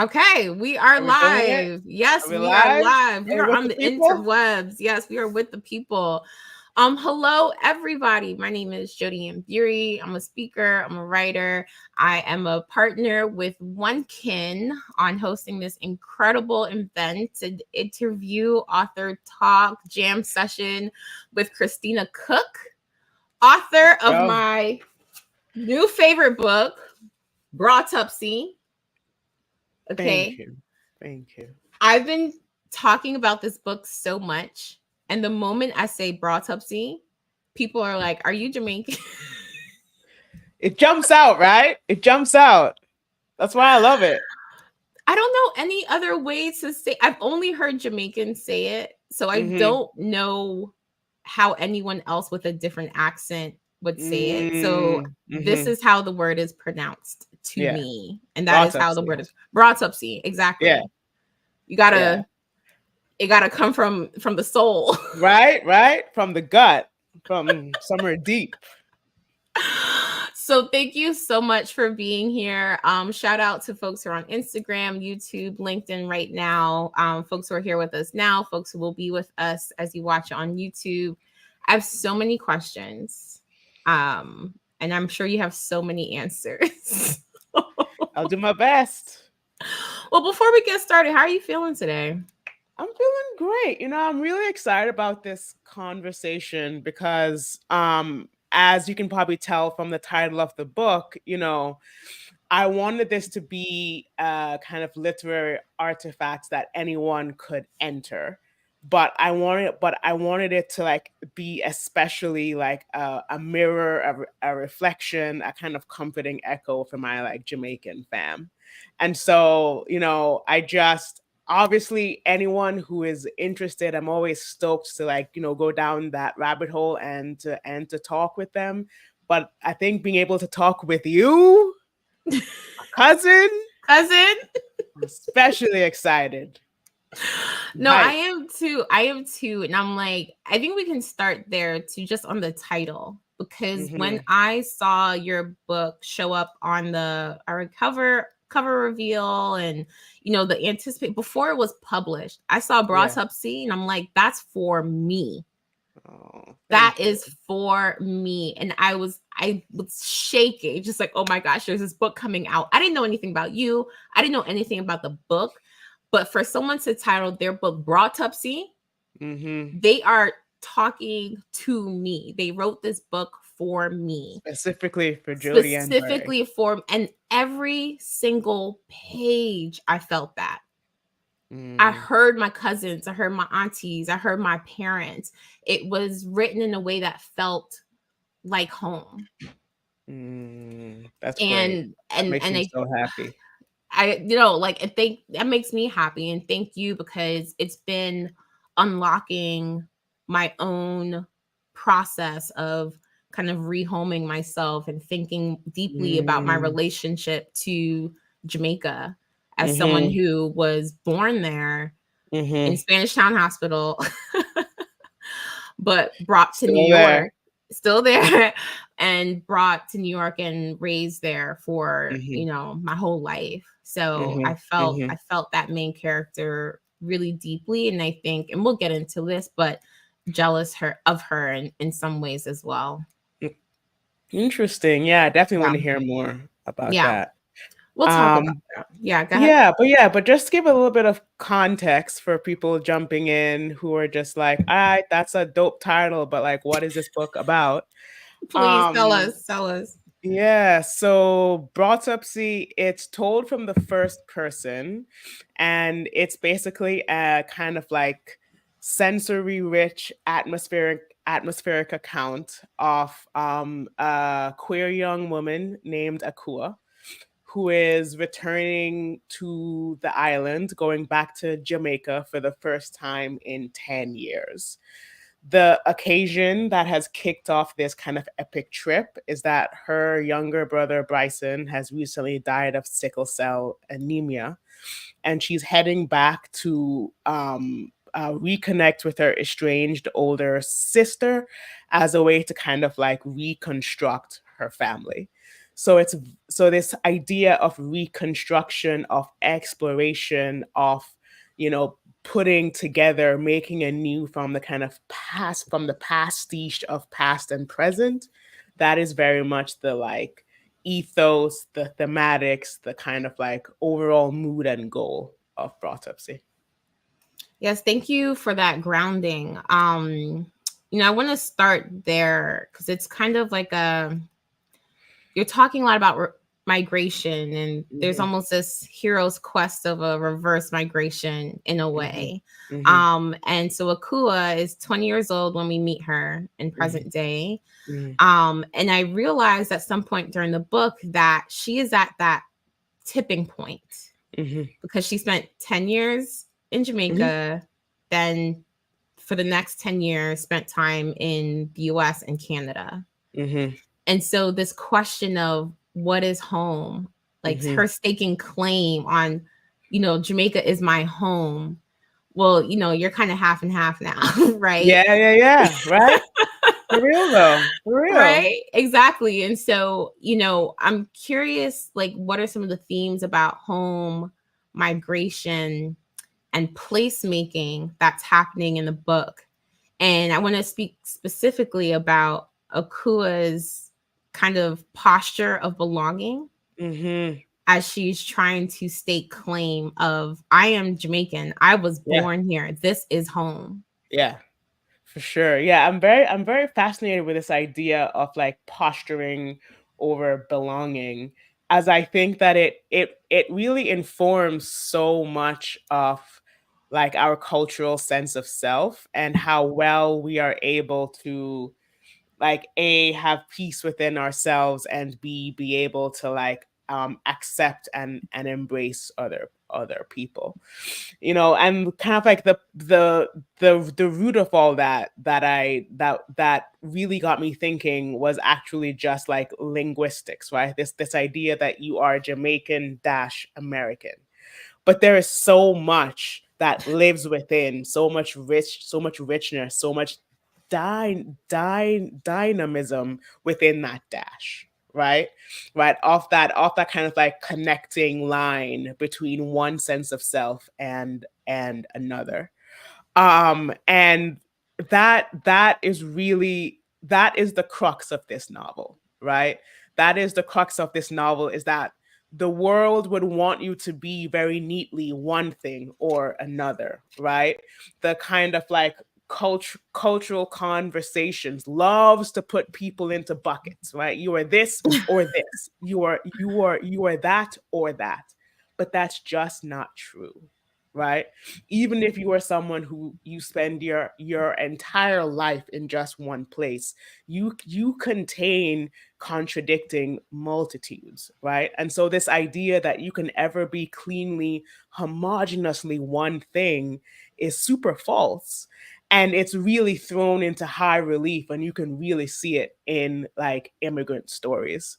Okay, we are Are we doing it? live. Yes, Are we we are live? live. We Are we are with on the the people? interwebs. Yes, we are with the people. Hello everybody. My name is Jodi-Ann Burey. I'm a speaker, I'm a writer. I am a partner with oneKIN on hosting this incredible event, an interview, author talk, jam session with Christina Cooke, author Let's of go. my new favorite book, Broughtupsy. Thank Okay. you. Thank you. I've been talking about this book so much, and the moment I say Broughtupsy, people are like, "Are you Jamaican?" It jumps out, right? It jumps out. That's why I love it. I don't know any other way to say. I've only heard Jamaicans say it, so I Mm-hmm. don't know how anyone else with a different accent would say it. So this Mm-hmm. is how the word is pronounced to Yeah. me, and that is how the Broughtupsy. word is Broughtupsy. Yeah. Exactly. You Yeah. gotta it gotta come from the soul. Right? Right? From the gut. From somewhere deep. So thank you so much for being here. Shout out to folks who are on Instagram, YouTube, LinkedIn right now. Folks who are here with us now, folks who will be with us as you watch on YouTube. I have so many questions. And I'm sure you have so many answers. I'll do my best. Well, before we get started, how are you feeling today? I'm feeling great. I'm really excited about this conversation because as you can probably tell from the title of the book, I wanted this to be a kind of literary artifact that anyone could enter. But I wanted it to like be especially like a mirror, a reflection, a kind of comforting echo for my like Jamaican fam. And so, I just obviously anyone who is interested, I'm always stoked to like, go down that rabbit hole and to talk with them. But I think being able to talk with you, cousin, Cousin? I'm especially excited. I'm No, I hyped. am too. I am too. And I'm like, I think we can start there too, just on the title. Because when Hmm. I saw your book show up on the our cover reveal and the anticipate before it was published, I saw Yeah. Broughtupsy and I'm like, that's for me. Oh, That thank you. is for me. And I was shaking, just like, oh my gosh, there's this book coming out. I didn't know anything about you. I didn't know anything about the book. But for someone to title their book Broughtupsy, Hmm. they are talking to me. They wrote this book for me, Specifically for Jodi-Ann Burey. specifically for, and every single page, I felt that. I Mm, heard my cousins, I heard my aunties, I heard my parents. It was written in a way that felt like home. that's great. And That and makes and me I so happy. I think that makes me happy, and thank you because it's been unlocking my own process of kind of rehoming myself and thinking deeply about my Mm, relationship to Jamaica as someone hmm. who was born there in Hmm. Spanish Town Hospital but brought to New Still there. York, still there, and brought to New York and raised there for, Hmm. my whole life. So Hmm. I Hmm. felt that main character really deeply. And I think, and we'll get into this, but jealous of her in some ways as well. Interesting. Yeah, I definitely Yeah. want to hear more about Yeah. that. We'll talk about Um, that. Yeah. Go ahead. but just to give a little bit of context for people jumping in who are just like, all right, that's a dope title, but like, what is this book about? Please tell Um, us. Tell us. yeah, so Broughtupsy, it's told from the first person, and it's basically a kind of like sensory rich atmospheric account of a queer young woman named Akúa who is returning to the island, going back to Jamaica for the first time in 10 years. The occasion that has kicked off this kind of epic trip is that her younger brother, Bryson, has recently died of sickle cell anemia, and she's heading back to reconnect with her estranged older sister as a way to kind of like reconstruct her family. So it's so this idea of reconstruction, of exploration, of, you know, putting together, making anew from the kind of past, from the pastiche of past and present, that is very much the like ethos, the thematics, the kind of like overall mood and goal of Broughtupsy. Yes, thank you for that grounding. I want to start there because it's kind of like you're talking a lot about migration, and there's Mm-hmm. almost this hero's quest of a reverse migration in a Mm-hmm. way. Mm-hmm. And so Akúa is 20 years old when we meet her in Mm-hmm. present day. Mm-hmm. And I realized at some point during the book that she is at that tipping point Mm-hmm. because she spent 10 years in Mm-hmm. Jamaica, then for the next 10 years spent time in the US and Canada. Mm-hmm. And so this question of what is home, like Mm-hmm. her staking claim on, Jamaica is my home. Well, you're kind of half and half now, right? Yeah, yeah, yeah. Right? For real though. For real. Right? Exactly. And so, I'm curious, like, what are some of the themes about home, migration, and placemaking that's happening in the book? And I want to speak specifically about Akúa's kind of posture of belonging Mm-hmm. as she's trying to stake claim of, I am Jamaican. I was Yeah. born here. This is home. Yeah. For sure. Yeah, I'm very fascinated with this idea of like posturing over belonging, as I think that it really informs so much of like our cultural sense of self and how well we are able to like A, have peace within ourselves, and B, be able to like accept and embrace other people, you know. And kind of like the root of all that really got me thinking was actually just like linguistics, right? This idea that you are Jamaican dash American, but there is so much that lives within, so much richness, so much dynamism within that dash, right? Right, off that kind of like connecting line between one sense of self and another. And that is the crux of this novel, right? That is the crux of this novel, is that the world would want you to be very neatly one thing or another, right? The kind of like cultural conversations loves to put people into buckets, right? You are this or this. You are that or that. But that's just not true, right? Even if you are someone who you spend your entire life in just one place, you contain contradicting multitudes, right? And so this idea that you can ever be cleanly, homogeneously one thing is super false. And it's really thrown into high relief, and you can really see it in like immigrant stories.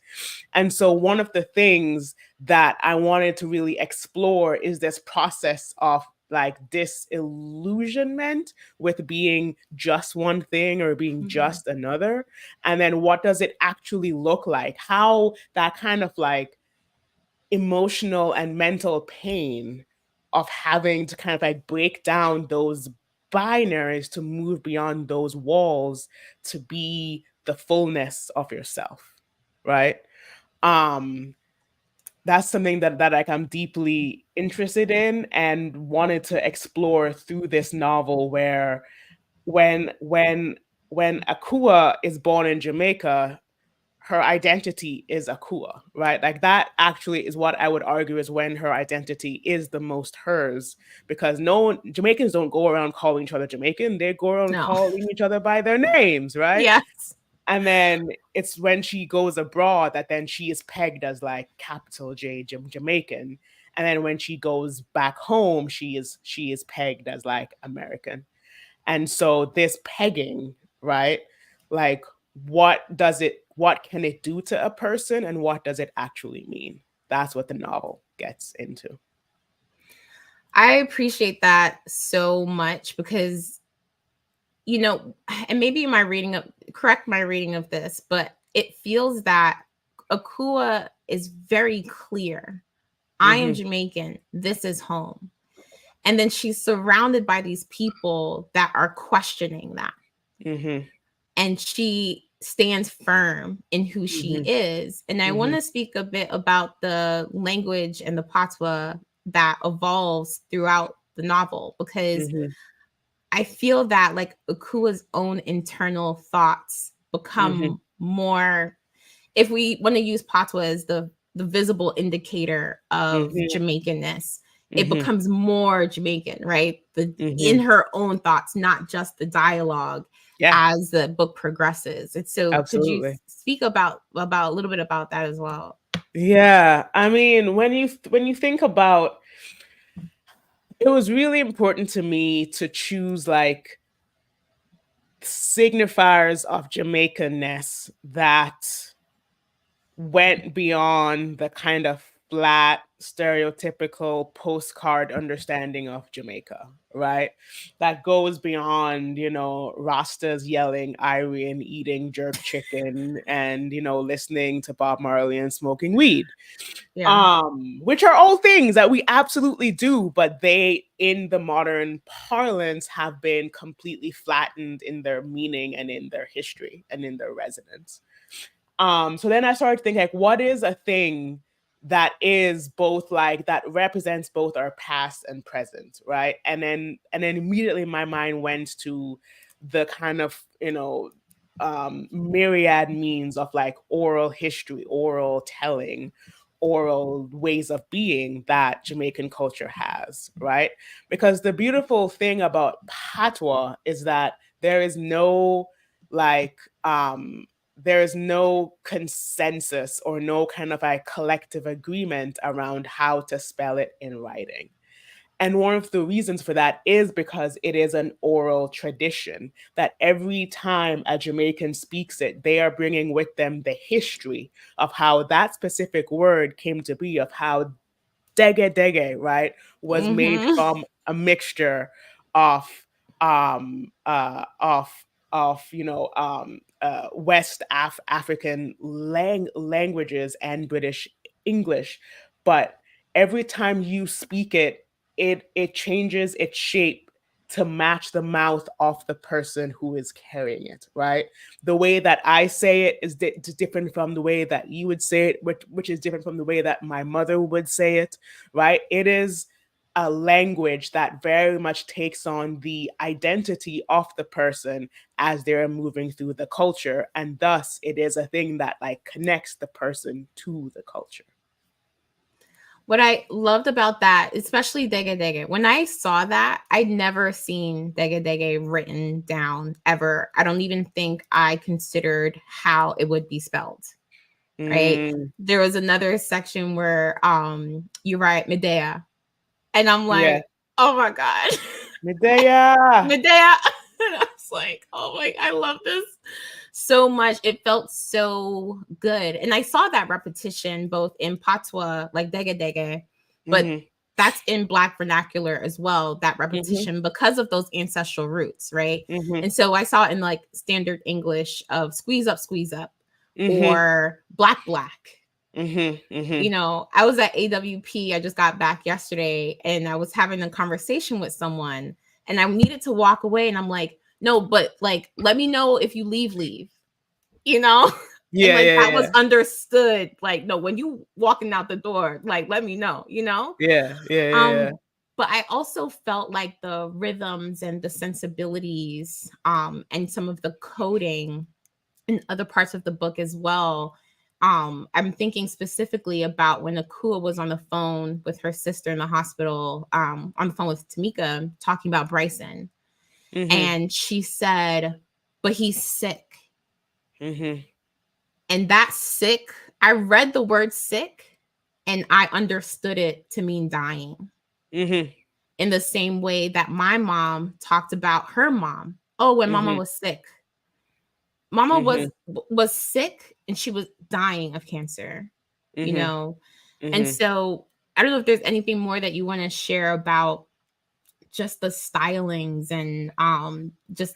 And so one of the things that I wanted to really explore is this process of like disillusionment with being just one thing or being Mhm. just another. And then what does it actually look like? How that kind of like emotional and mental pain of having to kind of like break down those binaries to move beyond those walls to be the fullness of yourself, right? Um, that's something that like I'm deeply interested in and wanted to explore through this novel, where when when when Akúa is born in Jamaica, her identity is Akúa, right? Like that actually is what I would argue is when her identity is the most hers, because no one, Jamaicans don't go around calling each other Jamaican, they go around No. calling each other by their names, right? Yes. And then it's when she goes abroad that then she is pegged as like capital J Jamaican. And then when she goes back home, she is pegged as like American. And so this pegging, right? Like what can it do to a person, and what does it actually mean? That's what the novel gets into. I appreciate that so much because, you know, and maybe my reading of correct my reading of this, but it feels that Akúa is very clear. I am Jamaican. This is home. And then she's surrounded by these people that are questioning that. And she stands firm in who she is. And I want to speak a bit about the language and the patois that evolves throughout the novel, because I feel that like Akúa's own internal thoughts become more, if we want to use patois as the visible indicator of Jamaicanness, it becomes more Jamaican, right? In her own thoughts, not just the dialogue as the book progresses. And so Absolutely. could you speak about a little bit about that as well? Yeah. I mean, when you think about, it was really important to me to choose like signifiers of Jamaicanness that went beyond the kind of flat, stereotypical postcard understanding of Jamaica, right? That goes beyond, Rastas yelling Irie and eating jerk chicken and, listening to Bob Marley and smoking weed. Yeah. Which are all things that we absolutely do, but they, in the modern parlance, have been completely flattened in their meaning and in their history and in their resonance. So then I started to think like, what is a thing that is both like that represents both our past and present, right? And then immediately my mind went to the kind of myriad means of like oral history, oral telling, oral ways of being that Jamaican culture has, right? Because the beautiful thing about patois is that there is no like there is no consensus or no kind of a collective agreement around how to spell it in writing. And one of the reasons for that is because it is an oral tradition that every time a Jamaican speaks it, they are bringing with them the history of how that specific word came to be, of how dege dege, right, was made from a mixture of West African languages and British English. But every time you speak it, it changes its shape to match the mouth of the person who is carrying it, right? The way that I say it is different from the way that you would say it, which is different from the way that my mother would say it, right? It is a language that very much takes on the identity of the person as they're moving through the culture. And thus it is a thing that like connects the person to the culture. What I loved about that, especially Dege Dege, when I saw that, I'd never seen Dege Dege written down ever. I don't even think I considered how it would be spelled. Right. There was another section where you write Medea. And I'm like, oh my God. Medea. Medea. And I was like, oh my, I love this so much. It felt so good. And I saw that repetition both in patois, like dege dege, but that's in Black vernacular as well, that repetition because of those ancestral roots, right? And so I saw it in like standard English of squeeze up, or black. You know, I was at AWP. I just got back yesterday and I was having a conversation with someone and I needed to walk away. And I'm like, no, but like, let me know if you leave, you know? Yeah, and like yeah, that was understood. Like, no, when you walking out the door, like, let me know, you know? Yeah. But I also felt like the rhythms and the sensibilities, and some of the coding in other parts of the book as well. I'm thinking specifically about when Akúa was on the phone with her sister in the hospital, on the phone with Tamika, talking about Bryson. And she said, but he's sick. And that sick, I read the word sick and I understood it to mean dying. In the same way that my mom talked about her mom. Oh, when mama was sick. Mama was sick and she was dying of cancer, you know? And so I don't know if there's anything more that you want to share about just the stylings and just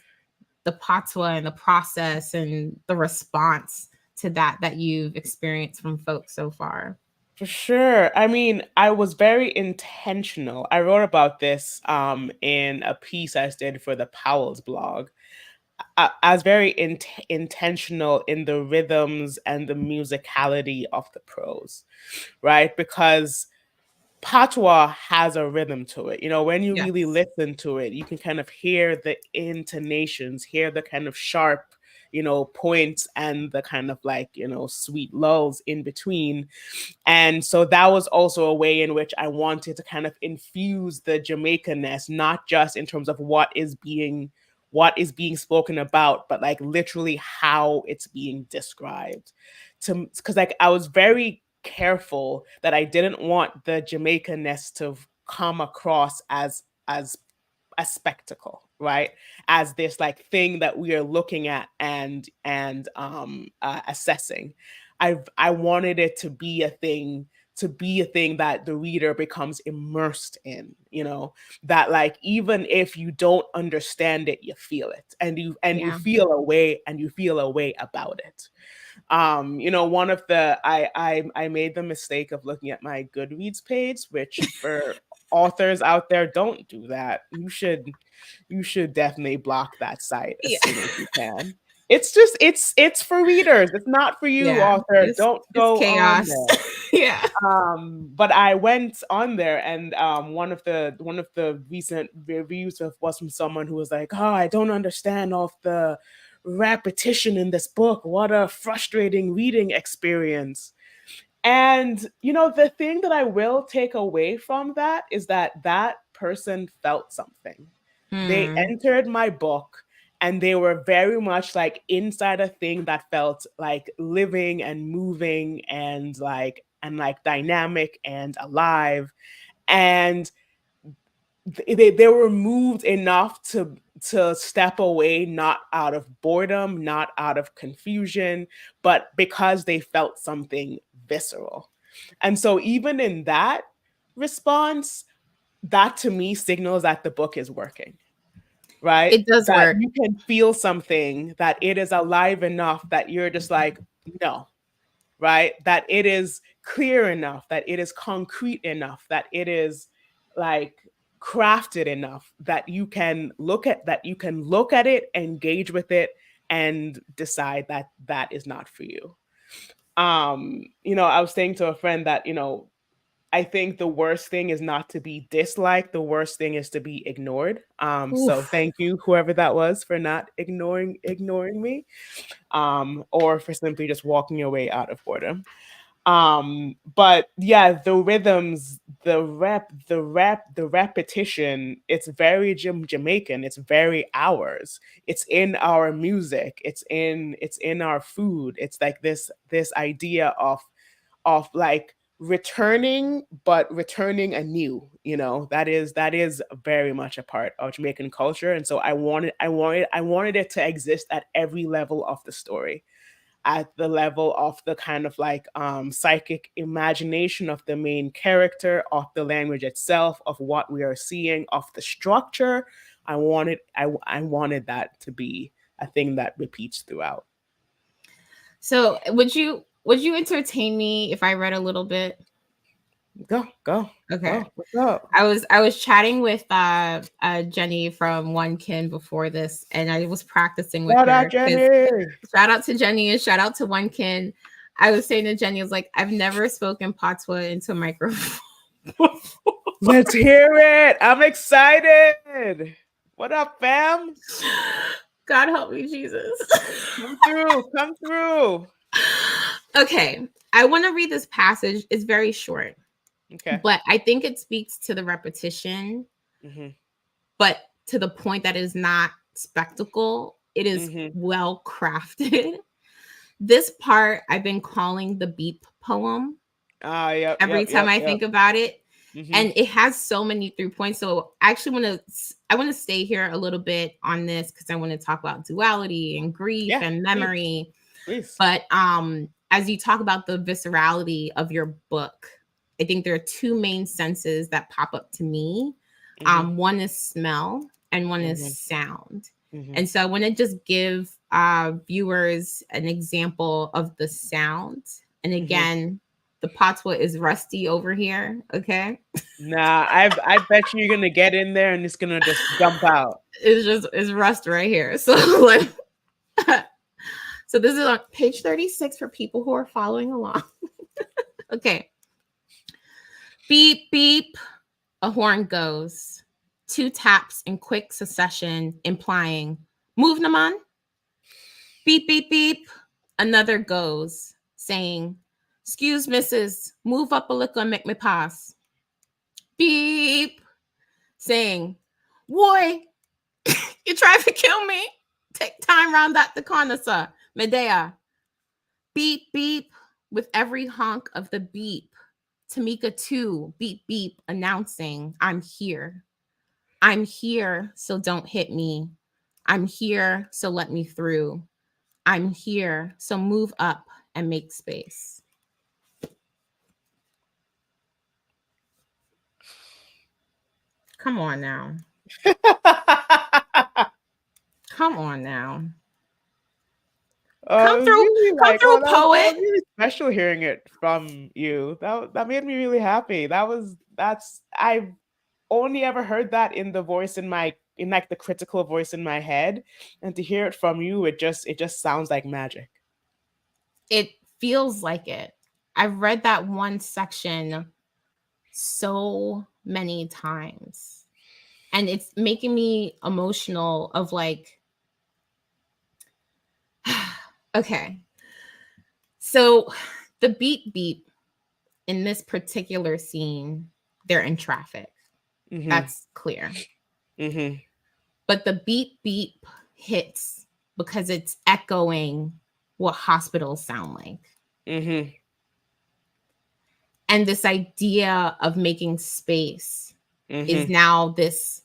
the patois and the process and the response to that you've experienced from folks so far? For sure. I mean, I was very intentional. I wrote about this in a piece I did for the Powell's blog. I was very intentional in the rhythms and the musicality of the prose, right? Because patois has a rhythm to it. You know, when you really Yes. listen to it, you can kind of hear the intonations, hear the kind of sharp, points and the kind of like, sweet lulls in between. And so that was also a way in which I wanted to kind of infuse the Jamaican-ness, not just in terms of what is being spoken about, but like literally how it's being described. Because like I was very careful that I didn't want the Jamaican-ness to come across as a spectacle, right? As this like thing that we are looking at and assessing. I wanted it to be a thing that the reader becomes immersed in, that like even if you don't understand it, you feel it, and you Yeah. feel a way about it. One of the I made the mistake of looking at my Goodreads page, which for authors out there, don't do that. You should definitely block that site as Yeah. soon as you can. It's for readers. It's not for you, Yeah. author. Don't It's go on chaos. there. Yeah. But I went on there, and one of the recent reviews was from someone who was like, "Oh, I don't understand all of the repetition in this book. What a frustrating reading experience." And the thing that I will take away from that is that that person felt something. They Hmm. entered my book, and they were very much like inside a thing that felt like living and moving and like dynamic and alive. And they were moved enough to step away, not out of boredom, not out of confusion, but because they felt something visceral. And so even in that response, that to me signals that the book is working, right? It does That work. you can feel something, that it is alive enough that you're just like, no, right? That it is clear enough, that it is concrete enough, that it is like crafted enough that you can look at it, engage with it, and decide that that is not for you. I was saying to a friend that, I think the worst thing is not to be disliked. The worst thing is to be ignored. So Oof. thank you, whoever that was, for not ignoring me, or for simply just walking away out of boredom. But yeah, the rhythms, the repetition, it's very Jamaican. It's very ours. It's in our music. It's in our food. It's like this idea of like returning, but returning anew. That is very much a part of Jamaican culture. And so I wanted it to exist at every level of the story, at the level of the kind of like psychic imagination of the main character, of the language itself, of what we are seeing, of the structure. I wanted that to be a thing that repeats throughout. So would you entertain me if I read a little bit? Go, go, Okay. go. What's up? I was chatting with Jenny from oneKIN before this, and I was practicing with Shout out, her because Jenny. shout out to Jenny and shout out to oneKIN. I was saying to Jenny, I was like, I've never spoken patois into a microphone before. Let's hear it. I'm excited. What up, fam? God help me, Jesus. Come through. Come through. Okay, I want to read this passage. It's very short, Okay. but I think it speaks to the repetition, Mm-hmm. but to the point that is not spectacle. It is Mm-hmm. well crafted. This part I've been calling the beep poem Ah, yep, every yep, time yep, I yep. think about it. Mm-hmm. And it has so many 3 points. So I actually want to stay here a little bit on this because I want to talk about duality and grief Yeah, and please, memory. please. But as you talk about the viscerality of your book, I think there are two main senses that pop up to me. Mm-hmm. One is smell and one is Mm-hmm. sound. Mm-hmm. And so I want to just give viewers an example of the sound. And Mm-hmm. again, the patois is rusty over here. Okay. Nah, I bet you're gonna get in there and it's gonna just jump out. It's rust right here. So like so this is on page 36 for people who are following along. Okay. Beep beep. A horn goes. Two taps in quick succession, implying move naman. Beep beep beep. Another goes, saying, "Excuse missus, move up a little and make me pass." Beep, saying, "Boy, you trying to kill me? Take time round that the corner, sir. Medea." Beep, beep, with every honk of the beep. Tamika too, beep, beep, announcing, "I'm here. I'm here, so don't hit me. I'm here, so let me through. I'm here, so move up and make space." Come on now. Come on now. It was really Come like, through, oh, that poet. was really special hearing it from you. That made me really happy. That's I've only ever heard that in the voice in like the critical voice in my head, and to hear it from you, it just sounds like magic. It feels like it. I've read that one section so many times. And it's making me emotional of like, okay. So the beep beep in this particular scene, they're in traffic. Mm-hmm. That's clear. Mm-hmm. But the beep beep hits because it's echoing what hospitals sound like. Mm-hmm. And this idea of making space is Mm-hmm. now this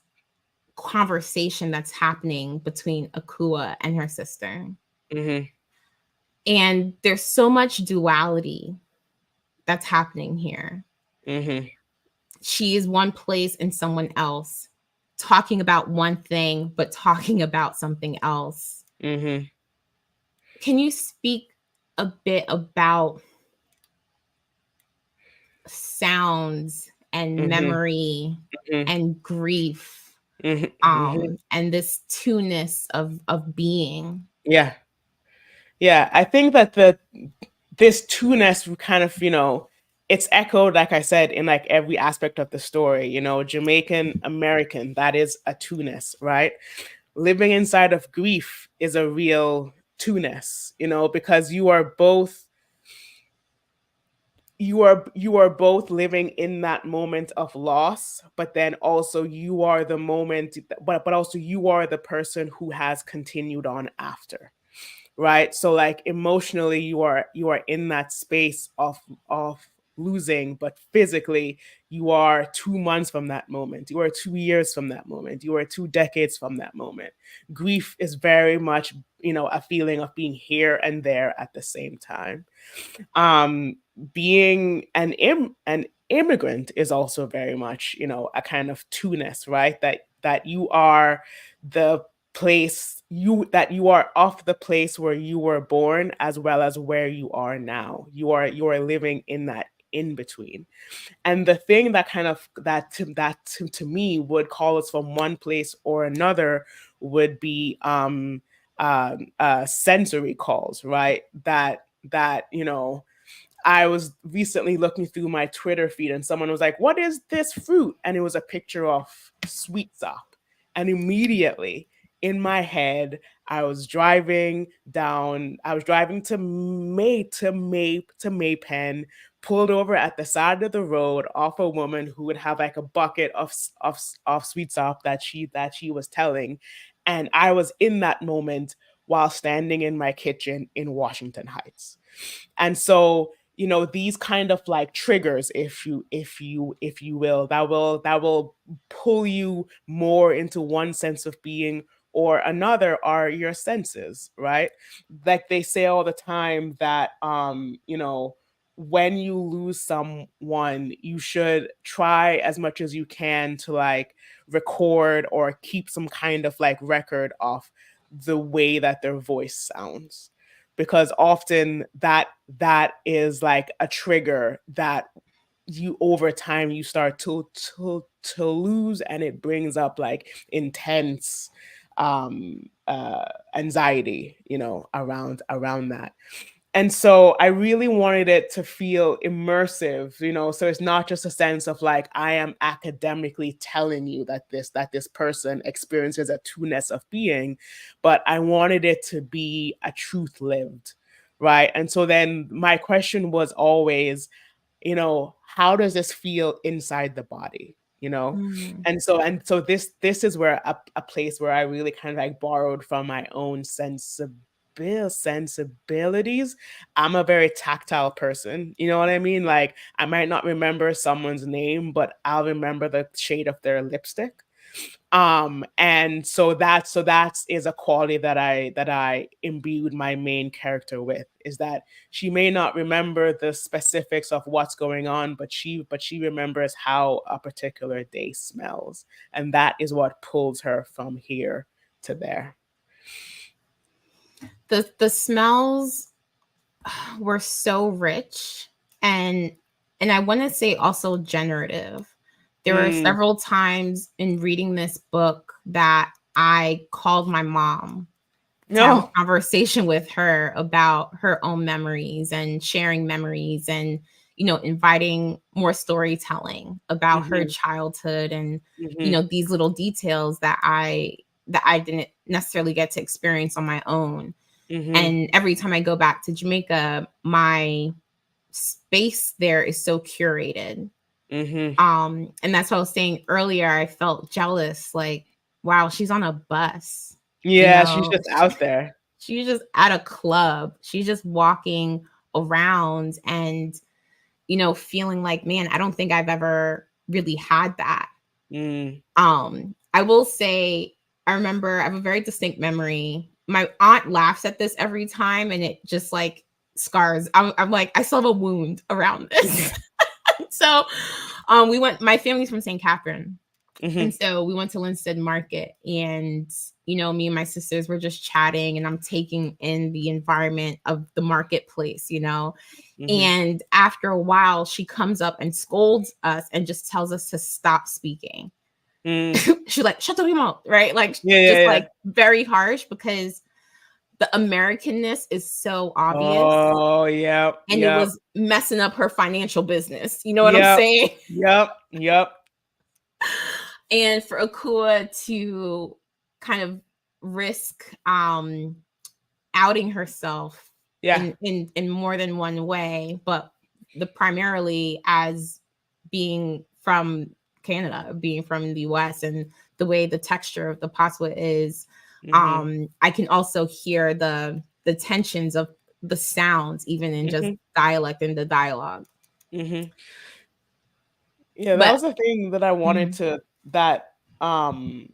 conversation that's happening between Akúa and her sister. Mm-hmm. And there's so much duality that's happening here. Mm-hmm. She is one place and someone else, talking about one thing, but talking about something else. Mm-hmm. Can you speak a bit about sounds and Mm-hmm. memory Mm-hmm. and grief, Mm-hmm. and this two-ness of being? Yeah. Yeah. I think that the this two-ness kind of, it's echoed, like I said, in like every aspect of the story. Jamaican American, that is a two-ness, right? Living inside of grief is a real two-ness, because you are both living in that moment of loss, but then also you are the moment, but also you are the person who has continued on after, right? So like emotionally you are in that space of losing, but physically you are 2 months from that moment, you are 2 years from that moment, you are 2 decades from that moment. Grief is very much, a feeling of being here and there at the same time. um Being an immigrant is also very much, a kind of two-ness, right? That you are the place you are of the place where you were born, as well as where you are now. You are living in that in between. And the thing that kind of to me would call us from one place or another would be sensory calls, right? That I was recently looking through my Twitter feed and someone was like, "What is this fruit?" And it was a picture of sweet sop. And immediately in my head, I was driving to Maypen, pulled over at the side of the road off a woman who would have like a bucket of sweet sop that she was telling. And I was in that moment while standing in my kitchen in Washington Heights. And so, these kind of like triggers, if you will, that will pull you more into one sense of being or another, are your senses, right? Like they say all the time that when you lose someone, you should try as much as you can to like record or keep some kind of like record of the way that their voice sounds, because often that is like a trigger that you over time you start to lose, and it brings up like intense anxiety, you know, around that. And so I really wanted it to feel immersive, you know, so it's not just a sense of like I am academically telling you that this person experiences a two-ness of being, but I wanted it to be a truth lived, right? And so then my question was always, you know, how does this feel inside the body, you know? Mm. And so this is where a place where I really kind of like borrowed from my own sensibilities. I'm a very tactile person, you know what I mean? Like I might not remember someone's name, but I'll remember the shade of their lipstick. And so that is a quality that I imbued my main character with, is that she may not remember the specifics of what's going on, but she remembers how a particular day smells, and that is what pulls her from here to there. The smells were so rich, and I want to say also generative. There were Mm. several times in reading this book that I called my mom to have a No. conversation with her about her own memories and sharing memories, and inviting more storytelling about her Mhm. childhood, and Mhm. these little details that I didn't necessarily get to experience on my own. Mhm. And every time I go back to Jamaica, my space there is so curated. Mhm. And that's what I was saying earlier. I felt jealous, like, wow, she's on a bus, you Yeah, she's know, just out there. she's just at a club. She's just walking around and, feeling like, man, I don't think I've ever really had that. Mm. I will say, I remember I have a very distinct memory. My aunt laughs at this every time, and it just like scars. I'm like, I still have a wound around this. So, we went. My family's from St. Catherine, and Mhm. so we went to Linstead Market, and me and my sisters were just chatting, and I'm taking in the environment of the marketplace. Mhm. And after a while, she comes up and scolds us and just tells us to stop speaking. Mm. She's like, shut your mouth, right? Like, Yeah, yeah, just yeah. like very harsh, because the Americanness is so obvious, Oh, yep, and it yep. was messing up her financial business. You know what I'm Yep. saying? Yep. Yep. And for Akúa to kind of risk outing herself Yeah. in more than one way, but the primarily as being from Canada, being from the US, and the way the texture of the patois is, Mhm. I can also hear the tensions of the sounds, even in just Mhm. dialect and the dialogue. Mhm. Yeah, that But was the thing that I wanted mhm, to that um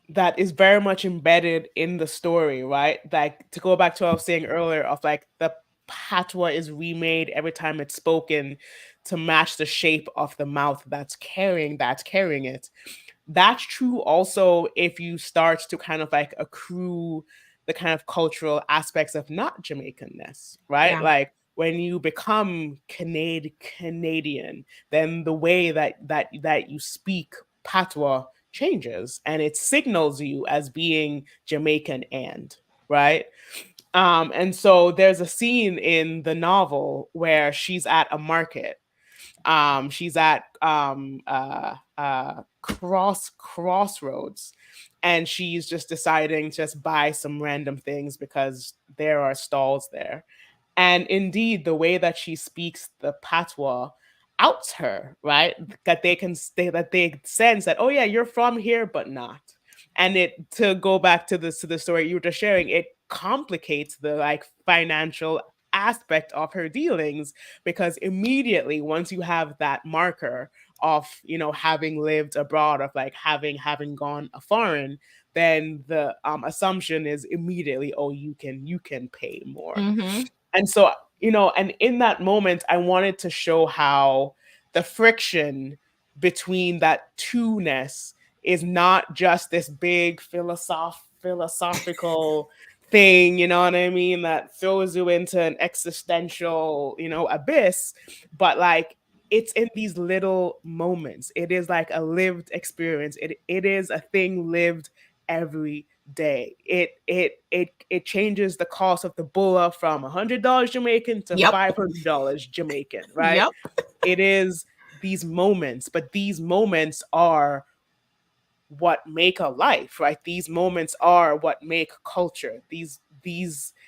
that is very much embedded in the story, right? Like to go back to what I was saying earlier of like the patois is remade every time it's spoken to match the shape of the mouth that's carrying it. That's true also if you start to kind of like accrue the kind of cultural aspects of not Jamaicanness, right? yeah. Like when you become Canadian, then the way that you speak patois changes, and it signals you as being Jamaican, and right. And so there's a scene in the novel where she's at a market. She's at crossroads, and she's just deciding to just buy some random things because there are stalls there. And indeed, the way that she speaks the patois outs her, right? That they can say that they sense that, oh yeah, you're from here, but not. And it to go back to the story you were just sharing, it complicates the like financial aspect of her dealings, because immediately once you have that marker of having lived abroad, of like having gone a foreign, then the assumption is immediately, oh, you can pay more. Hmm. And so and in that moment, I wanted to show how the friction between that two-ness is not just this big philosophical thing, you know what I mean, that throws you into an existential, abyss, but like it's in these little moments. It is like a lived experience. It is a thing lived every day. It changes the cost of the bulla from $100 Jamaican to Yep. $500 Jamaican, right? Yep. It is these moments, but these moments are what make a life, right? These moments are what make culture. These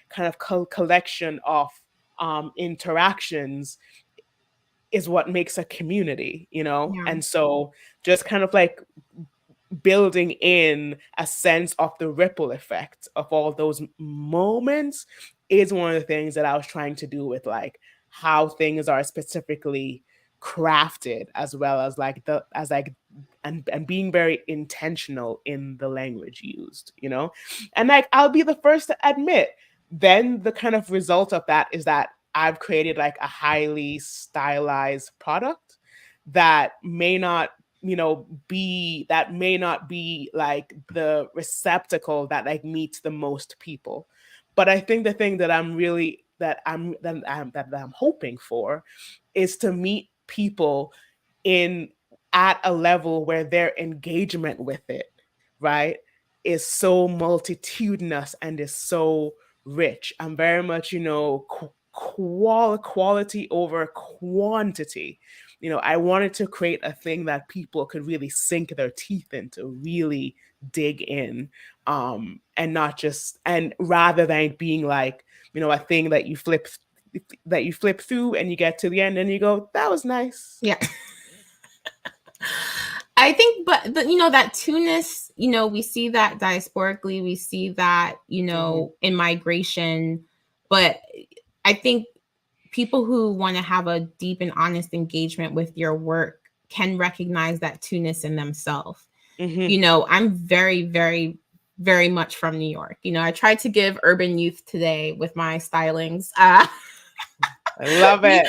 kind of collection of interactions is what makes a community, Yeah. and so just kind of like building in a sense of the ripple effect of all those moments is one of the things that I was trying to do with like how things are specifically crafted, as well as like the as like and being very intentional in the language used, and like I'll be the first to admit, then the kind of result of that is that I've created like a highly stylized product that may not be like the receptacle that like meets the most people. But I think the thing that I'm hoping for is to meet people in at a level where their engagement with it, right, is so multitudinous and is so rich. I'm very much, quality over quantity. I wanted to create a thing that people could really sink their teeth into, really dig in, and not just, and rather than being like, a thing that you flip through and you get to the end and you go, that was nice. Yeah. I think, but that two-ness, we see that diasporically, we see that, in migration, but I think people who want to have a deep and honest engagement with your work can recognize that two-ness in themselves. I'm very, very, very much from New York. I tried to give urban youth today with my stylings. I love it.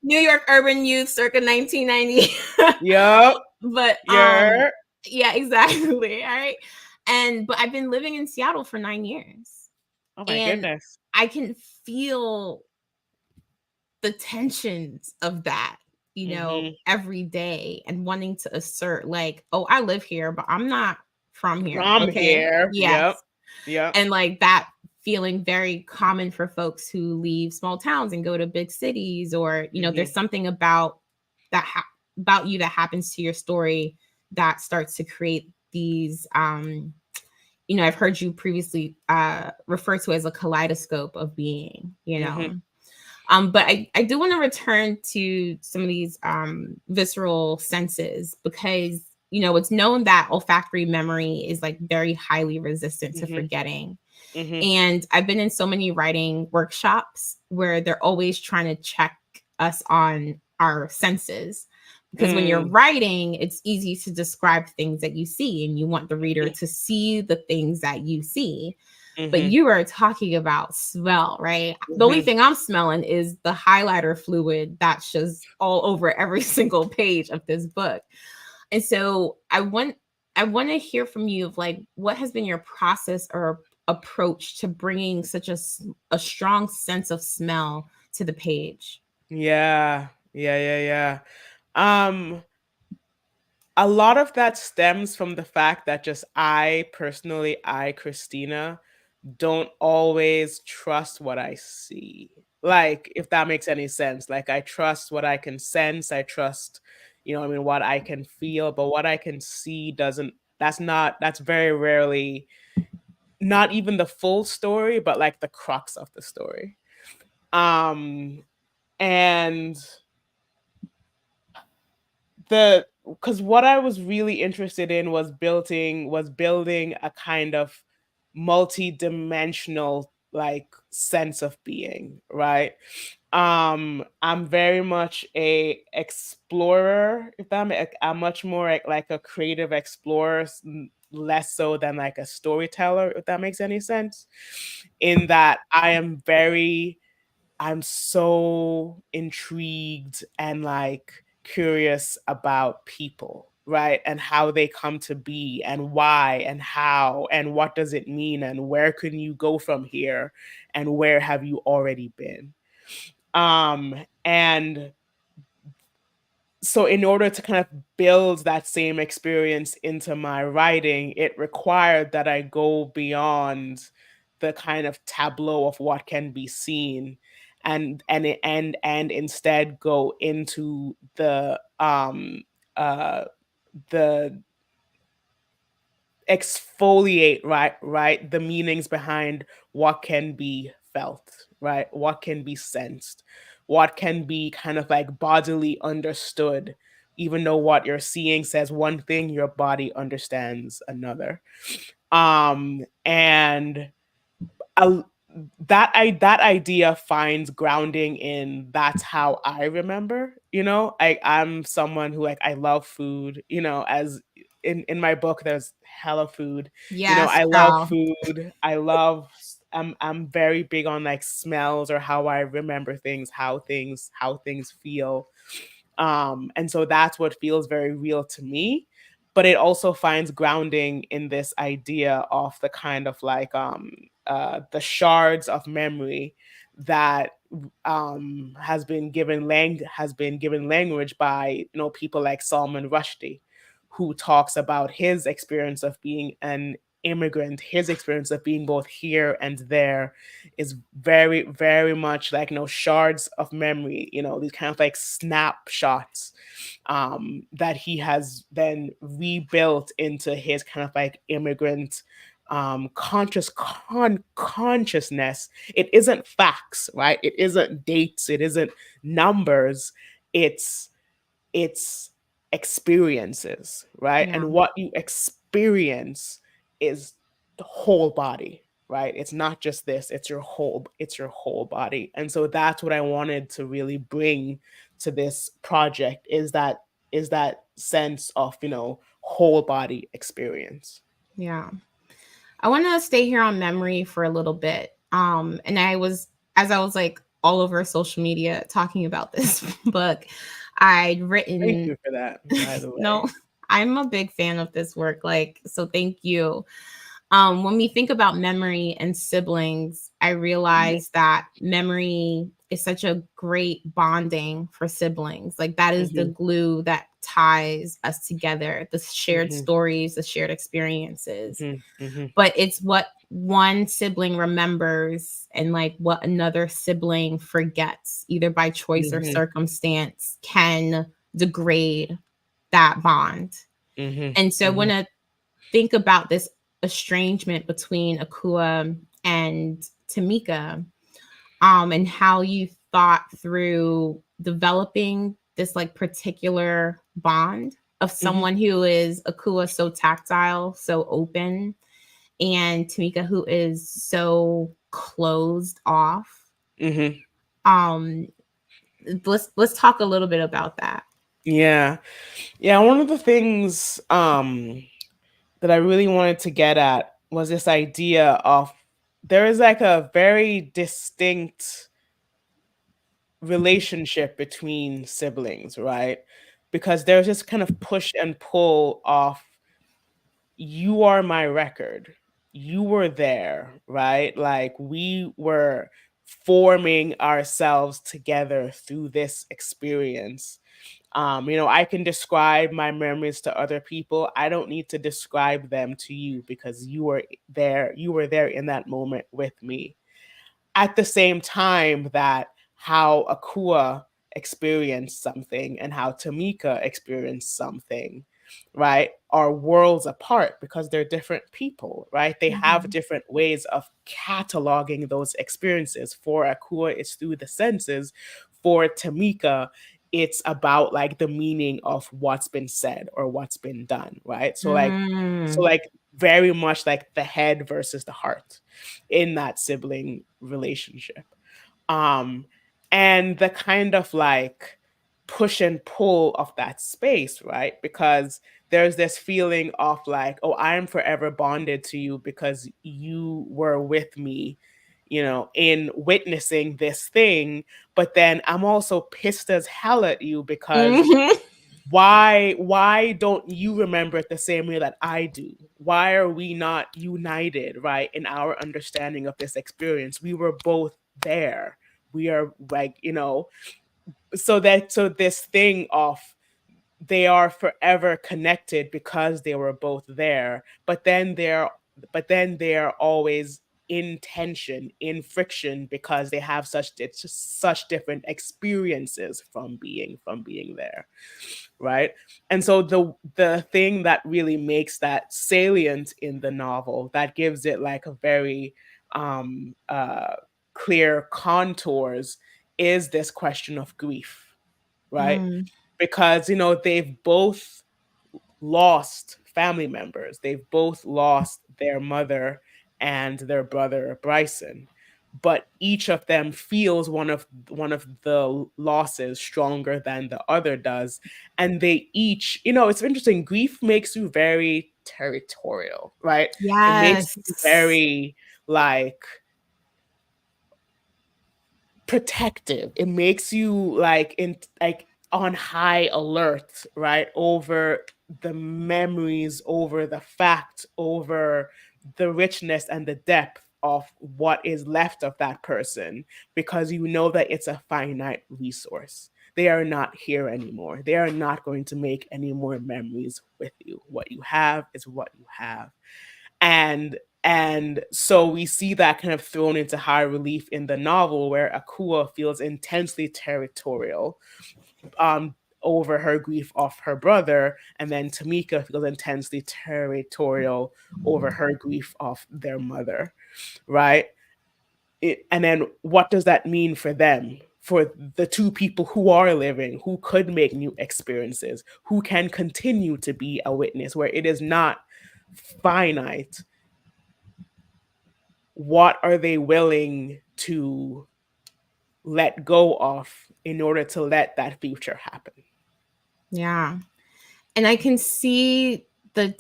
New York urban youth circa 1990. Yep. But yeah, exactly. All right. But I've been living in Seattle for 9 years. oh my And goodness. I can feel the tensions of that, every day, and wanting to assert like, oh, I live here, but I'm not from here. From Okay. here. Yes. Yep. And like that feeling very common for folks who leave small towns and go to big cities, or, there's something about that about you that happens to your story that starts to create these I've heard you previously refer to as a kaleidoscope of being, but I do want to return to some of these visceral senses, because it's known that olfactory memory is like very highly resistant to forgetting. And I've been in so many writing workshops where they're always trying to check us on our senses, because when you're writing, it's easy to describe things that you see, and you want the reader to see the things that you see. But you are talking about smell, right? The only thing I'm smelling is the highlighter fluid that's just all over every single page of this book. And so I want to hear from you of like, what has been your process or approach to bringing such a strong sense of smell to the page? Yeah. A lot of that stems from the fact that just I personally, Christina, don't always trust what I see. Like, if that makes any sense. Like, I trust what I can sense. I trust, what I can feel, but what I can see doesn't, that's very rarely, not even the full story, but like the crux of the story. And because what I was really interested in was building a kind of multi-dimensional like sense of being, right? I'm very much a explorer, if I'm much more like a creative explorer, less so than like a storyteller, if that makes any sense. In that I am very I'm so intrigued and like curious about people, right? And how they come to be and why and how and what does it mean and where can you go from here and where have you already been? And so in order to kind of build that same experience into my writing, it required that I go beyond the kind of tableau of what can be seen and instead go into uh the exfoliate, right, the meanings behind what can be felt, right, what can be sensed, what can be kind of like bodily understood, even though what you're seeing says one thing, your body understands another. And I, that idea finds grounding in that's how I remember, I'm someone who like I love food, as in my book there's hella food. Yes, I love girl. food. I'm very big on like smells or how I remember things, how things feel. And so that's what feels very real to me. But it also finds grounding in this idea of the kind of like the shards of memory that has been given language by people like Salman Rushdie, who talks about his experience of being an immigrant, his experience of being both here and there is very, very much like shards of memory, these kind of like snapshots that he has then rebuilt into his kind of like immigrant consciousness. It isn't facts, right? It isn't dates, it isn't numbers, it's it's experiences, right? Yeah. And what you experience is the whole body, right? It's not just this, it's your whole body. And so that's what I wanted to really bring to this project is that sense of, whole body experience. Yeah. I want to stay here on memory for a little bit. And as I was like all over social media talking about this book, I'd Thank written, you for that, by the no, way. I'm a big fan of this work. Like, so thank you. When we think about memory and siblings, I realize that memory is such a great bonding for siblings. Like, that is the Mhm, glue that ties us together, the shared mhm, stories, the shared experiences. mhm, mhm, But it's what one sibling remembers and like what another sibling forgets, either by choice or mhm, circumstance, can degrade that bond. mhm, And so when mhm, I think about this estrangement between Akúa and Tamika, and how you thought through developing this like particular bond of mhm, someone who is Akúa so tactile, so open, and Tamika who is so closed off. mhm. Um, let's talk a little bit about that. Yeah. Yeah, one of the things that I really wanted to get at was this idea of there is like a very distinct relationship between siblings, right? Because there's this kind of push and pull of you are my record. You were there, right? Like we were forming ourselves together through this experience. I can describe my memories to other people. I don't need to describe them to you because you were there. You were there in that moment with me. At the same time that how Akúa experienced something and how Tamika experienced something, right, are worlds apart because they're different people, right? They have Mhm. different ways of cataloging those experiences. For Akúa, it's through the senses. For Tamika, it's about like the meaning of what's been said or what's been done, right? So Mm. like very much like the head versus the heart in that sibling relationship. Um, and the kind of like push and pull of that space, right? Because there's this feeling of like, oh, I am forever bonded to you because you were with me in witnessing this thing, but then I'm also pissed as hell at you because Mhm. why don't you remember it the same way that I do? Why are we not united, right, in our understanding of this experience? We were both there. We are like, so this thing of they are forever connected because they were both there, but then they're always in tension, in friction, because they have such different experiences from being there, right? And so the thing that really makes that salient in the novel, that gives it like a very um uh clear contours, is this question of grief, right? Mm, Because they've both lost family members. They've both lost their mother and their brother Bryson. But each of them feels one of the losses stronger than the other does. And they each, it's interesting, grief makes you very territorial, right? It makes you yes. very like protective. It makes you like on high alert, right? Over the memories, over the fact, over the richness and the depth of what is left of that person, because you know that it's a finite resource. They are not here anymore. They are not going to make any more memories with you. What you have is what you have. And so we see that kind of thrown into high relief in the novel, where Akúa feels intensely territorial um over her grief of her brother, and then Tamika feels intensely territorial over her grief of their mother, right? And then what does that mean for them, for the two people who are living, who could make new experiences, who can continue to be a witness where it is not finite? What are they willing to let go of in order to let that future happen? Yeah. And I can see the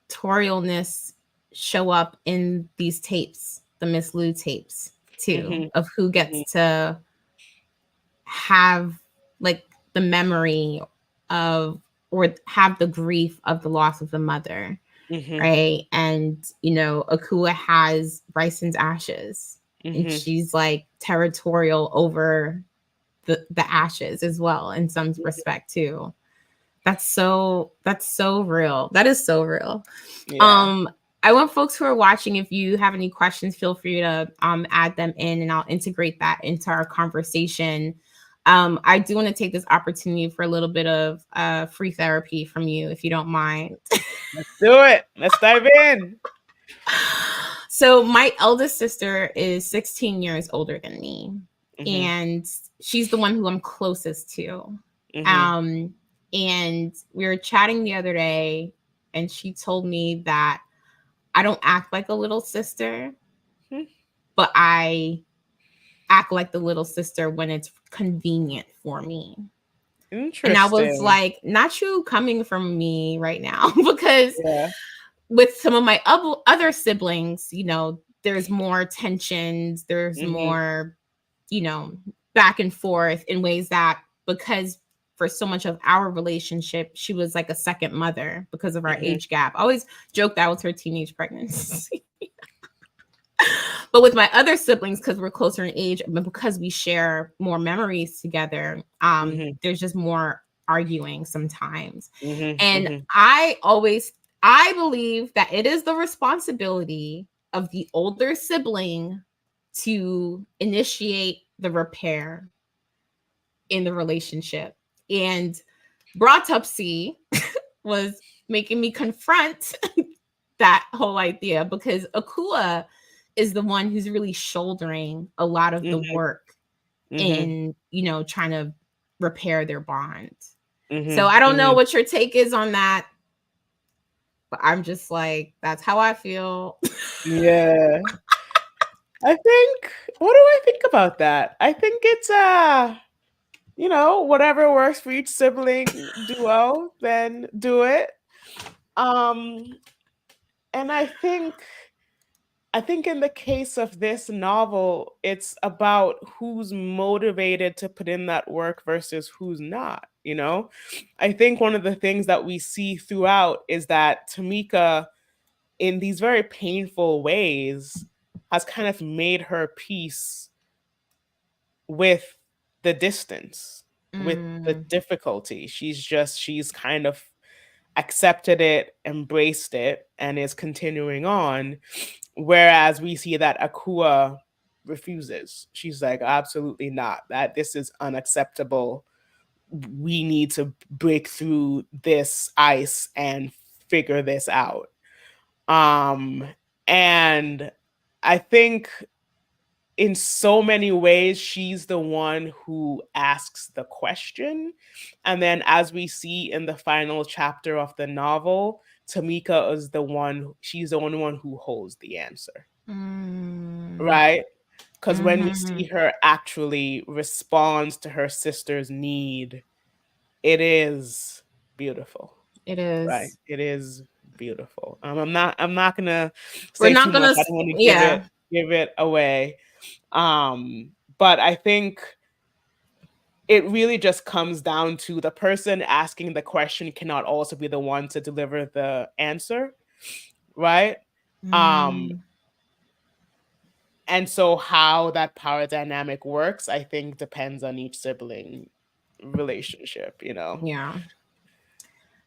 territorialness show up in these tapes, the Miss Lou tapes too, Mhm, of who gets mhm, to have like the memory of, or have the grief of the loss of the mother, mhm, right? And Akúa has Bryson's ashes, and mhm, she's like territorial over the ashes as well in some mhm. respect too. That's so real. That is so real. Yeah. Um, I want folks who are watching, if you have any questions, feel free to add them in, and I'll integrate that into our conversation. I do want to take this opportunity for a little bit of free therapy from you, if you don't mind. Let's do it. Let's dive in. So my eldest sister is 16 years older than me, Mhm, and she's the one who I'm closest to. mhm, Um, and we were chatting the other day, and she told me that I don't act like a little sister, mhm. but I act like the little sister when it's convenient for me. And I was Interesting. like, not you coming from me right now, because Yeah. with some of my other siblings, there's more tensions, there's Mhm, more, back and forth in ways that, because for so much of our relationship, she was like a second mother because of our mhm, age gap. I always joke that was her teenage pregnancy. But with my other siblings, because we're closer in age, but because we share more memories together, mhm, there's just more arguing sometimes. mhm, And mhm, I believe that it is the responsibility of the older sibling to initiate the repair in the relationship. And Broughtupsy was making me confront that whole idea, because Akúa is the one who's really shouldering a lot of the mhm, work mhm, in, trying to repair their bond. So mhm, I don't know mhm. what your take is on that, but I'm just like, that's how I feel. Yeah. I think, what do I think about that? I think it's whatever works for each sibling duo, then do it. Um and I think I think in the case of this novel, it's about who's motivated to put in that work versus who's not, you know? I think one of the things that we see throughout is that Tamika, in these very painful ways, has kind of made her peace with the distance, with the Mm, difficulty. She's kind of accepted it, embraced it, and is continuing on. Whereas we see that Akúa refuses. She's like, absolutely not. That this is unacceptable. We need to break through this ice and figure this out. Um, and I think in so many ways, she's the one who asks the question. And then, as we see in the final chapter of the novel, Tamika is the one, she's the only one who holds the answer, mm, right? Because when we see mhm. her actually responds to her sister's need, it is beautiful, It right? is. It is beautiful. I'm not gonna We're say too not much. gonna, I don't want to yeah, give it away. But I think it really just comes down to the person asking the question cannot also be the one to deliver the answer, right? Um, mm, and so how that power dynamic works, I think depends on each sibling relationship, you know. yeah.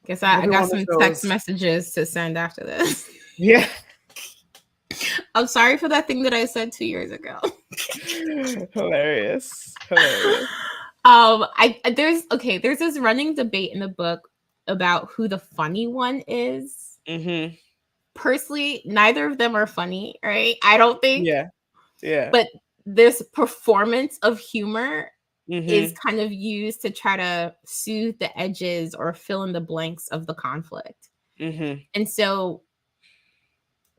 Guess I Every got one of some text those. messages to send after this. Yeah. I'm sorry for that thing that I said 2 years ago. Hilarious. Hilarious. There's this running debate in the book about who the funny one is. Mm-hmm. Personally, neither of them are funny, right? I don't think, Yeah. Yeah. but this performance of humor is Mm-hmm. kind of used to try to soothe the edges or fill in the blanks of the conflict. Mm-hmm. And so,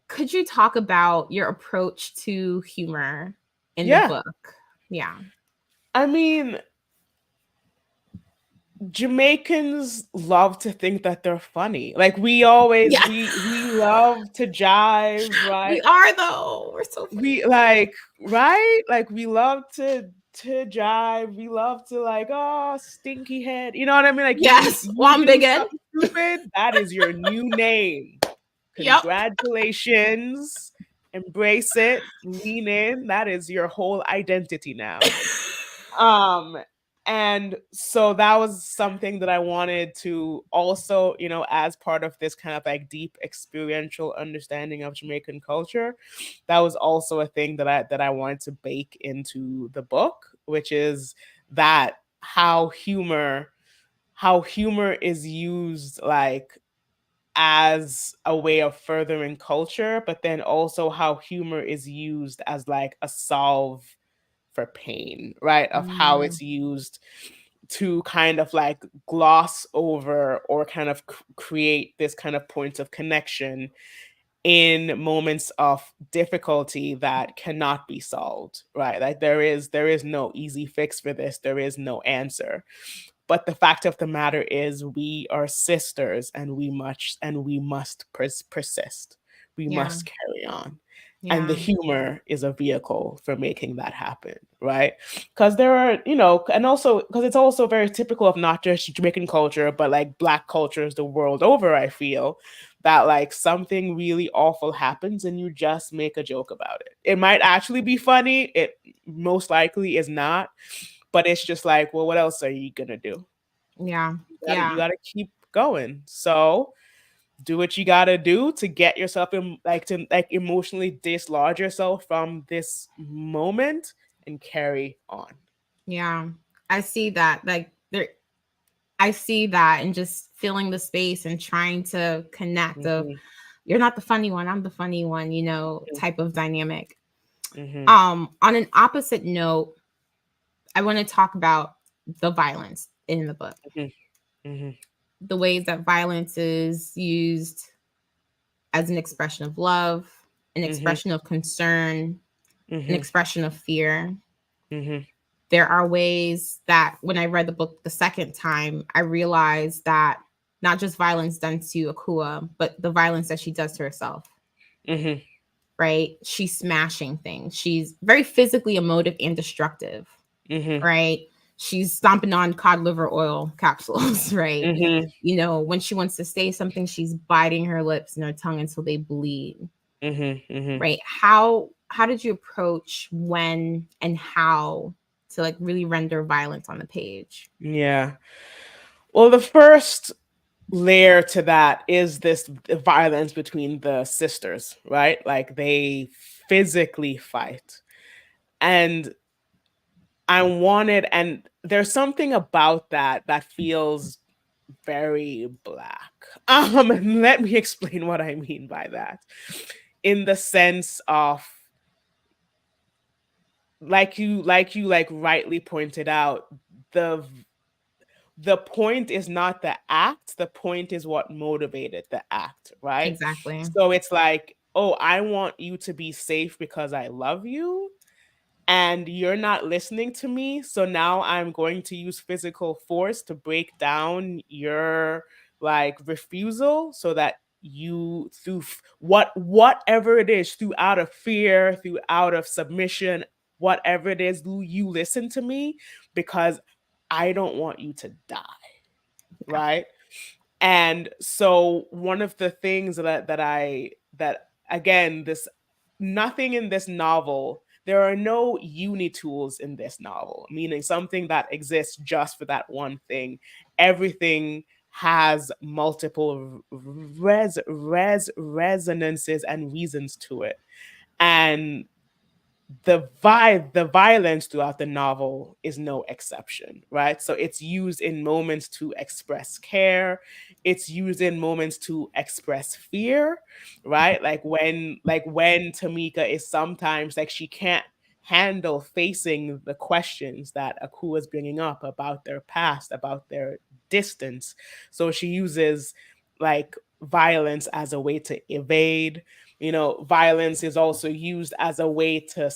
could you talk about your approach to humor in the Yeah. book? Yeah. I mean, Jamaicans love to think that they're funny. Like Yeah. we love to jive, We right? are though. We're so funny. We like, right? Like we love to jive. We love to like, oh, stinky head. You know what I mean? Like Yes, you one do big end. something stupid, that is your new name. Yep. Congratulations. Embrace it. Lean in. That is your whole identity now. Um, and so that was something that I wanted to also, you know, as part of this kind of like deep experiential understanding of Jamaican culture, that was also a thing that I wanted to bake into the book, which is that how humor is used like as a way of furthering culture, but then also how humor is used as like a solve for pain, right? Of how Mm, it's used to kind of like gloss over or kind of create this kind of point of connection in moments of difficulty that cannot be solved, right? Like there is no easy fix for this, there is no answer, but the fact of the matter is we are sisters and we must persist, we yeah. must carry on, and the Yeah. humor is a vehicle for making that happen, right? Because there are, you know, and also because it's also very typical of not just Jamaican culture but like Black cultures the world over, I feel that like something really awful happens and you just make a joke about it. It might actually be funny, it most likely is not, but it's just like, well, what else are you gonna do? Yeah. You Yeah. gotta keep going. So do what you gotta do to get yourself in, like to like emotionally dislodge yourself from this moment and carry on. Yeah. I see that. Like there I see that and just filling the space and trying to connect of Mhm, you're not the funny one, I'm the funny one, type of dynamic. mhm, On an opposite note, I want to talk about the violence in the book. mhm, mhm, The ways that violence is used as an expression of love, an mhm, expression of concern, an mhm, expression of fear. mhm, There are ways that when I read the book the second time, I realized that not just violence done to Akúa, but the violence that she does to herself. mhm, right? She's smashing things. She's very physically emotive and destructive, Mm-hmm. right? She's stomping on cod liver oil capsules, right? Mm-hmm. You know, when she wants to say something, she's biting her lips and her tongue until they bleed, Mm-hmm. Mm-hmm. right? How did you approach when and how to like really render violence on the page? Yeah. Well, the first layer to that is this violence between the sisters, right? Like they physically fight. And and there's something about that that feels very black. And let me explain what I mean by that. In the sense of, like rightly pointed out, the the point is not the act, the point is what motivated the act, right? Exactly. So it's like, oh, I want you to be safe because I love you, and you're not listening to me, so now I'm going to use physical force to break down your like refusal, so that you whatever it is, through out of fear, through out of submission, whatever it is, you listen to me because I don't want you to die, Yeah. right? And so one of the things that again, this nothing in this novel, there are no uni tools in this novel, meaning something that exists just for that one thing. Everything has multiple resonances and reasons to it. And the violence throughout the novel is no exception, right? So it's used in moments to express care, it's used in moments to express fear, right? Like when Tamika is sometimes like she can't handle facing the questions that Akua is bringing up about their past, about their distance, so she uses like violence as a way to evade. Violence is also used as a way to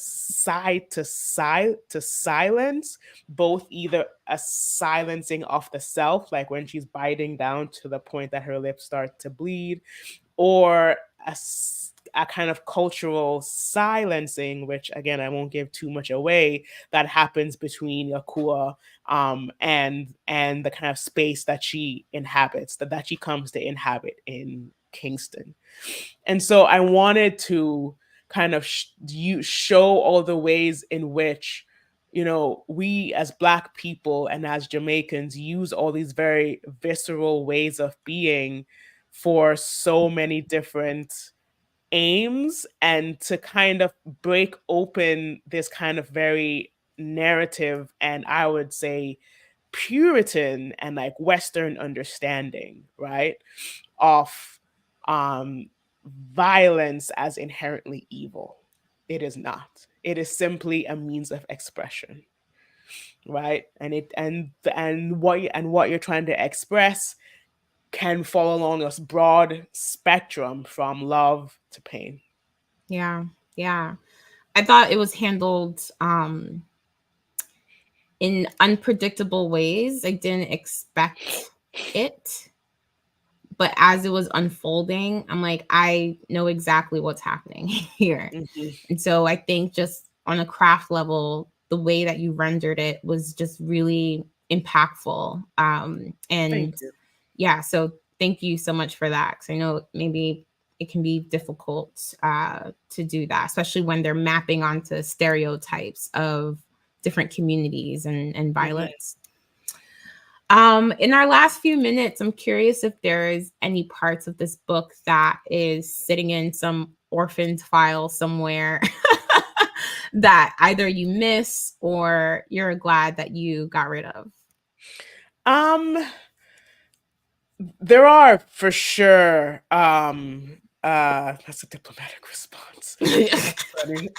silence, both either a silencing of the self, like when she's biting down to the point that her lips start to bleed, or a kind of cultural silencing, which again I won't give too much away, that happens between Akua and the kind of space that she inhabits, that she comes to inhabit in Kingston. And so I wanted to kind of show all the ways in which, we as Black people and as Jamaicans use all these very visceral ways of being for so many different aims, and to kind of break open this kind of very narrative, and I would say Puritan and like Western understanding, right? Of um, violence as inherently evil. It is not. It is simply a means of expression, right? And what you're trying to express can fall along this broad spectrum from love to pain. Yeah. Yeah. I thought it was handled in unpredictable ways. I didn't expect it, but as it was unfolding, I'm like, I know exactly what's happening here. Mhm. And so I think just on a craft level, the way that you rendered it was just really impactful. Thank And you. yeah, so thank you so much for that. Because I know maybe it can be difficult to do that, especially when they're mapping onto stereotypes of different communities and Mhm. violence. In our last few minutes, I'm curious if there is any parts of this book that is sitting in some orphaned file somewhere that either you miss or you're glad that you got rid of. Um, there are for sure. That's a diplomatic response. That's funny.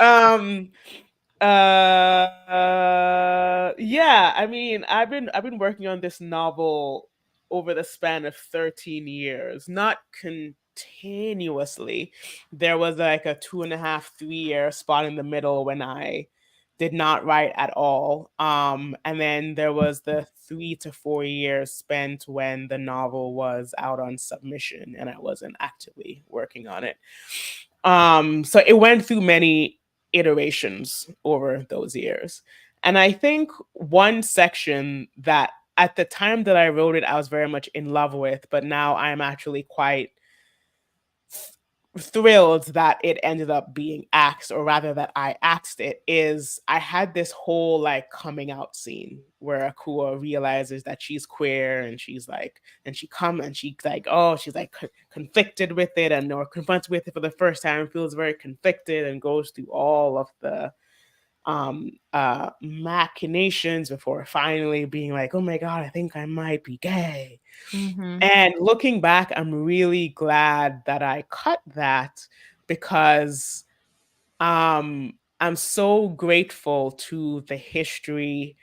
Yeah, I mean, I've been working on this novel over the span of 13 years, not continuously. There was like a 2.5, 3 year spot in the middle when I did not write at all. And then there was the 3 to 4 years spent when the novel was out on submission and I wasn't actively working on it. So it went through many iterations over those years. And I think one section that at the time that I wrote it, I was very much in love with, but now I'm actually quite thrilled that it ended up being axed, or rather that I axed it, is I had this whole like coming out scene where Akúa realizes that she's queer and she's like, and she's like, oh, she's like conflicted with it, and or confronted with it for the first time, feels very conflicted and goes through all of the machinations before finally being like, oh my God, I think I might be gay. Mm-hmm. And looking back, I'm really glad that I cut that, because I'm so grateful to the history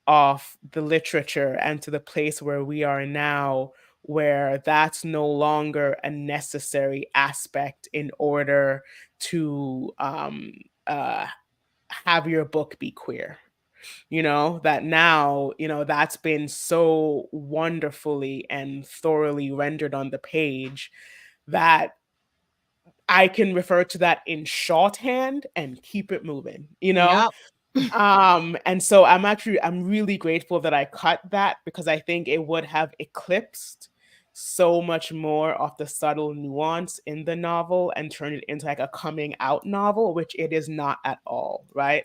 of the literature and to the place where we are now, where that's no longer a necessary aspect in order to uh, have your book be queer. That now, that's been so wonderfully and thoroughly rendered on the page that I can refer to that in shorthand and keep it moving. Yep. And so I'm really grateful that I cut that, because I think it would have eclipsed so much more of the subtle nuance in the novel and turned it into like a coming out novel, which it is not at all, right?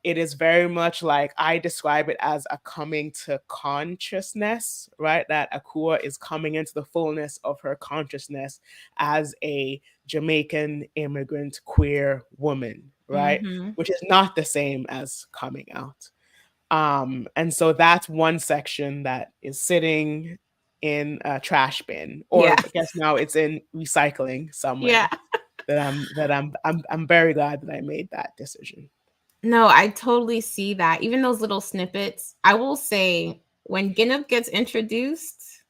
It is very much like, I describe it as a coming to consciousness, right? That Akúa is coming into the fullness of her consciousness as a Jamaican immigrant queer woman, right? Mm-hmm. Which is not the same as coming out. And so that's one section that is sitting in a trash bin, Yeah. or I guess now it's in recycling Yeah. somewhere. I'm very glad that I made that decision. No, I totally see that. Even those little snippets. I will say, when Ginnip gets introduced,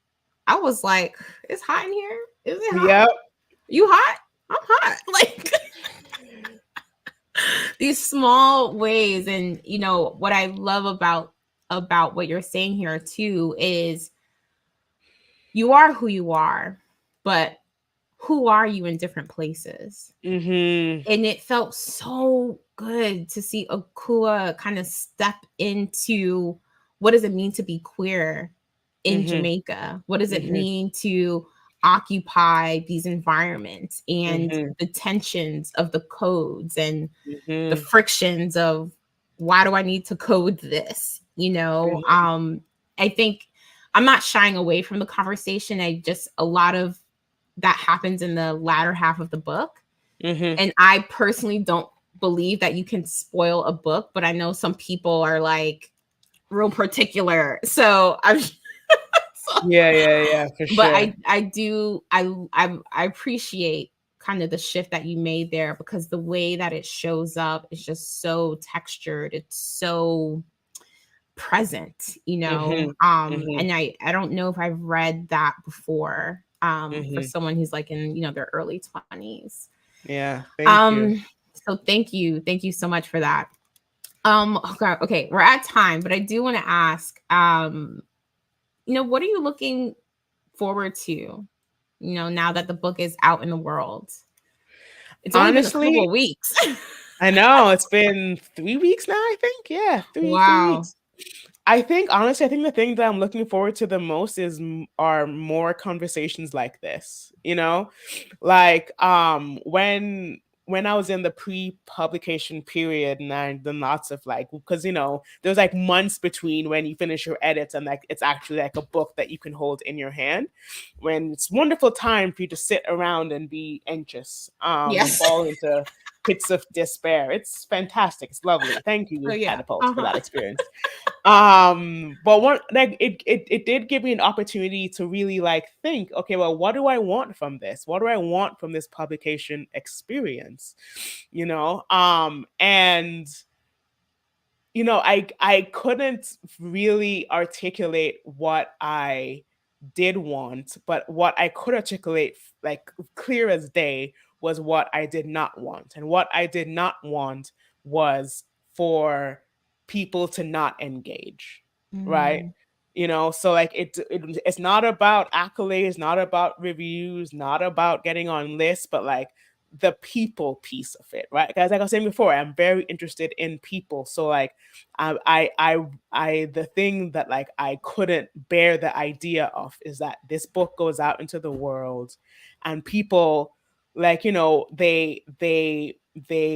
I was like, it's hot in here. Is it hot? Yep. You hot? I'm hot. Like, these small ways. And what I love about what you're saying here too is, you are who you are, but who are you in different places? Mhm. And it felt so good to see Akúa kind of step into, what does it mean to be queer in Mhm. Jamaica? What does it Mhm. mean to occupy these environments, and Mhm. the tensions of the codes, and the Mhm. frictions of, why do I need to code this? Mhm. I think I'm not shying away from the conversation. I just, a lot of that happens in the latter half of the book. Mhm. And I personally don't believe that you can spoil a book, but I know some people are like real particular. So I'm so, Yeah, yeah, yeah, for but sure. I do I appreciate kind of the shift that you made there, because the way that it shows up is just so textured. It's so present, Mhm. Mhm. and I don't know if I've read that before, for Mhm. someone who's like in, their early 20s. Yeah, thank you. um so thank you so much for that. Okay, we're at time, but I do want to ask, what are you looking forward to, now that the book is out in the world? It's only been a couple Honestly, of weeks. I know it's been 3 weeks now, I think. Yeah, three Wow. weeks. I think the thing that I'm looking forward to the most is are more conversations like this. Like when I was in the pre-publication period, and I done lots of like, because there's like months between when you finish your edits and like it's actually like a book that you can hold in your hand, when it's wonderful time for you to sit around and be anxious, and Yes. fall into pits of despair. It's fantastic. It's lovely. Thank Oh you, yeah. Catapult, for that Uh-huh. experience. But one like it did give me an opportunity to really like think, okay, well, what do I want from this? What do I want from this publication experience? And I couldn't really articulate what I did want, but what I could articulate like clear as day was what I did not want. And what I did not want was for people to not engage, right? Mm. So like it's not about accolades, not about reviews, not about getting on lists, but like the people piece of it, right? Because like I was saying before, I'm very interested in people. So like the thing that like I couldn't bear the idea of is that this book goes out into the world and people like they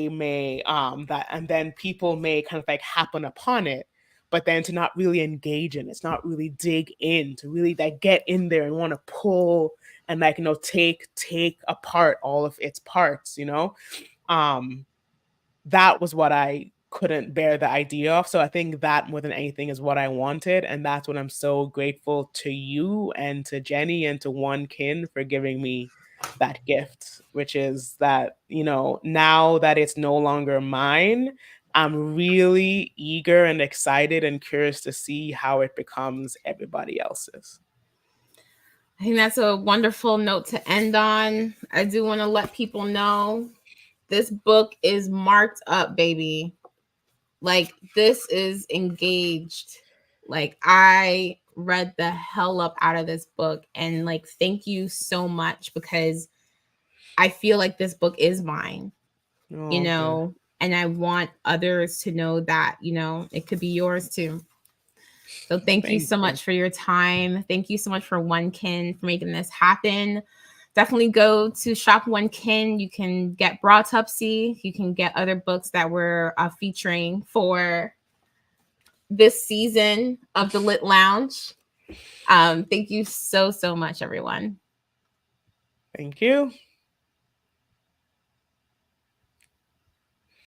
may that and then people may kind of like happen upon it, but then to not really engage in it's not really dig in to really like get in there and want to pull and like take apart all of its parts. um that was what I couldn't bear the idea of. So I think that more than anything is what I wanted. And that's what I'm so grateful to you and to Jenny and to oneKIN for giving me that gift, which is that, now that it's no longer mine, I'm really eager and excited and curious to see how it becomes everybody else's. I think that's a wonderful note to end on. I do want to let people know this book is marked up, baby. Like, this is engaged. Like, I read the hell up out of this book. And, like, thank you so much because I feel like this book is mine, Oh, good. and I want others to know that, it could be yours too. So thank you Thank so you. much for your time. Thank you so much for oneKIN for making this happen. Definitely go to shop oneKIN. You can get Broughtupsy. You can get other books that we're featuring for this season of the Lit Lounge. Thank you so, so much, everyone. Thank you.